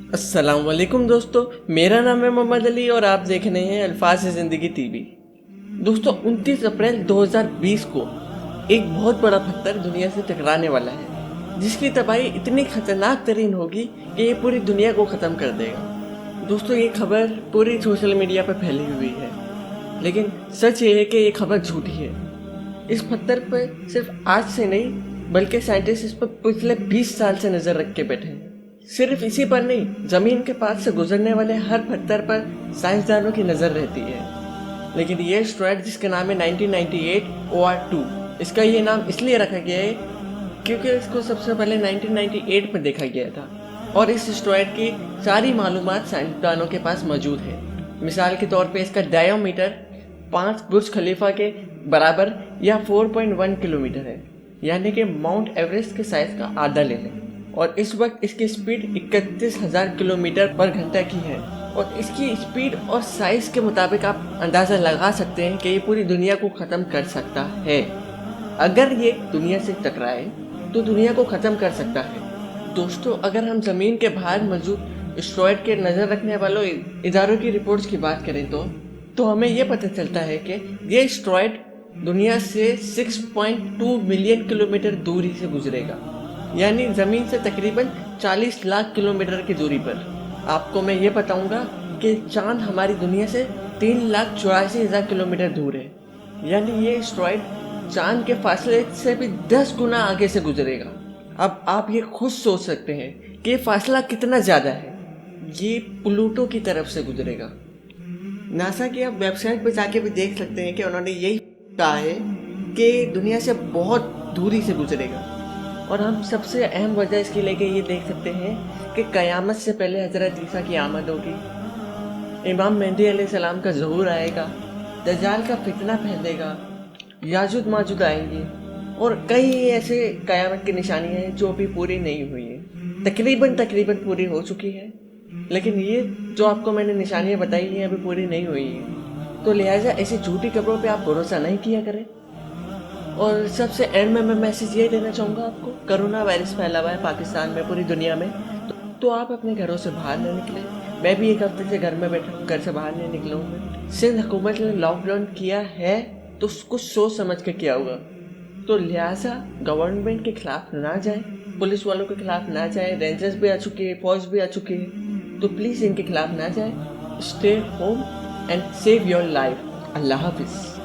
अस्सलाम वालेकुम दोस्तों, मेरा नाम है मोहम्मद अली और आप देख रहे हैं अल्फाज से ज़िंदगी टीवी। दोस्तों 29 अप्रैल 2020 को एक बहुत बड़ा पत्थर दुनिया से टकराने वाला है, जिसकी तबाही इतनी खतरनाक तरीन होगी कि ये पूरी दुनिया को ख़त्म कर देगा। दोस्तों ये खबर पूरी सोशल मीडिया पर फैली हुई है, लेकिन सच ये है कि ये खबर झूठी है। इस पत्थर पर सिर्फ आज से नहीं बल्कि साइंटिस्ट इस पर पिछले 20 साल से नज़र रख के बैठे हैं। सिर्फ इसी पर नहीं, ज़मीन के पास से गुजरने वाले हर पत्थर पर साइंसदानों की नज़र रहती है। लेकिन ये एस्टेरॉयड जिसका नाम है 1998 OR2, इसका ये नाम इसलिए रखा गया है क्योंकि इसको सबसे पहले 1998 में देखा गया था और इस एस्टेरॉयड की सारी मालूमात साइंसदानों के पास मौजूद है। मिसाल के तौर पे इसका डायोमीटर 5 बुर्ज खलीफा के बराबर या 4.1 किलोमीटर है, यानी कि माउंट एवरेस्ट के साइज का आधा ले लें। और इस वक्त इसकी स्पीड 31,000 किलोमीटर पर घंटा की है और इसकी स्पीड और साइज के मुताबिक आप अंदाज़ा लगा सकते हैं कि ये पूरी दुनिया को ख़त्म कर सकता है। अगर ये दुनिया से टकराए तो दुनिया को ख़त्म कर सकता है। दोस्तों अगर हम ज़मीन के बाहर मौजूद एस्टेरॉयड के नज़र रखने वालों इदारों की रिपोर्ट्स की बात करें तो हमें यह पता चलता है कि ये एस्टेरॉयड दुनिया से 6.2 मिलियन किलोमीटर दूरी से गुजरेगा, यानी ज़मीन से तकरीबन 40 लाख किलोमीटर की दूरी पर। आपको मैं ये बताऊंगा कि चांद हमारी दुनिया से 3,84,000 किलोमीटर दूर है, यानी ये एस्टेरॉयड चांद के फासले से भी 10 गुना आगे से गुजरेगा। अब आप ये खुद सोच सकते हैं कि ये फासला कितना ज़्यादा है। ये प्लूटो की तरफ से गुजरेगा। नासा की आप वेबसाइट पर जाके भी देख सकते हैं कि उन्होंने यही कहा है कि दुनिया से बहुत दूरी से गुजरेगा। और हम सबसे अहम वजह इसकी लेके ये देख सकते हैं कि क़यामत से पहले हज़रत ईसा की आमद होगी, इमाम मेहदी अलैहिस्सलाम का ज़हूर आएगा, दज्जाल का फितना फैलेगा, याजुज माजुज आएंगे और कई ऐसे क़यामत की निशानियाँ हैं जो अभी पूरी नहीं हुई हैं। तकरीबन पूरी हो चुकी है, लेकिन ये जो आपको मैंने निशानियाँ बताई हैं अभी पूरी नहीं हुई हैं। तो लिहाजा ऐसी झूठी खबरों पे आप भरोसा नहीं किया करें। और सबसे एंड में मैं मैसेज ये देना चाहूँगा आपको, कोरोना वायरस फैला हुआ है पाकिस्तान में, पूरी दुनिया में, तो आप अपने घरों से बाहर न निकलें। मैं भी एक हफ्ते से घर में बैठा हूँ, घर से बाहर नहीं निकला हूँ मैं। सिंध हुकूमत ने लॉकडाउन किया है तो कुछ सोच समझ के किया होगा, तो लिहाजा गवर्नमेंट के खिलाफ ना जाए, पुलिस वालों के खिलाफ ना जाए, रेंजर्स भी आ चुके हैं, फौज भी आ चुकी है, तो प्लीज़ इनके खिलाफ ना जाए। Stay home and save your life. Allah हाफिज़।